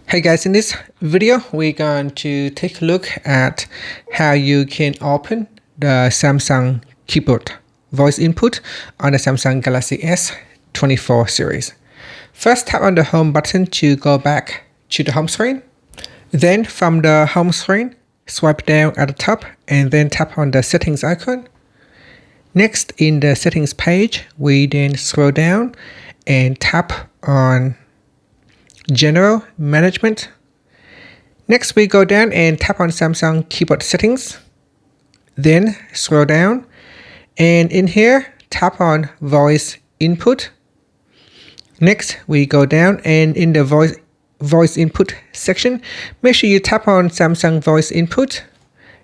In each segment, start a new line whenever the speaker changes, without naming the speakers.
Hey guys, in this video, we're going to take a look at how you can open the Samsung keyboard voice input on the Samsung Galaxy S24 series. First, tap on the home button to go back to the home screen. Then from the home screen, swipe down at the top and then tap on the settings icon. Next, in the settings page, we then scroll down and tap on General Management. Next, we go down and tap on Samsung keyboard settings. Then scroll down and in here, tap on voice input. Next, we go down and in the voice input section, make sure you tap on Samsung voice input.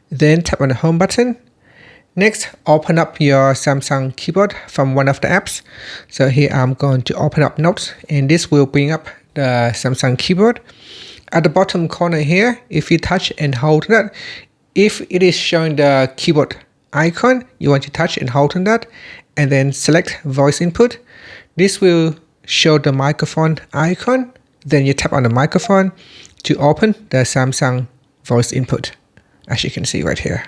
Then tap on the home button. Next, open up your Samsung keyboard from one of the apps. So here I'm going to open up Notes and this will bring up the Samsung keyboard. At the bottom corner here, if you touch and hold that, if it is showing the keyboard icon, you want to touch and hold on that and then select voice input. This will show the microphone icon. Then you tap on the microphone to open the Samsung voice input, as you can see right here.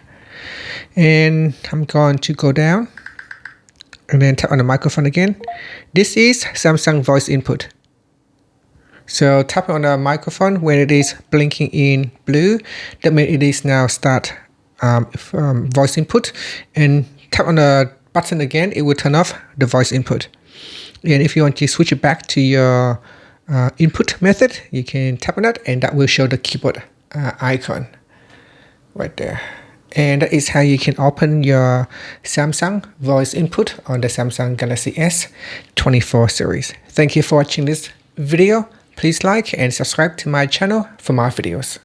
And I'm going to go down and then tap on the microphone again. This is Samsung voice input. So tap on the microphone when it is blinking in blue. That means it is now start voice input. And tap on the button again, it will turn off the voice input. And if you want to switch it back to your input method, you can tap on that and that will show the keyboard icon right there. And that is how you can open your Samsung voice input on the Samsung Galaxy S24 series. Thank you for watching this video. Please like and subscribe to my channel for more videos.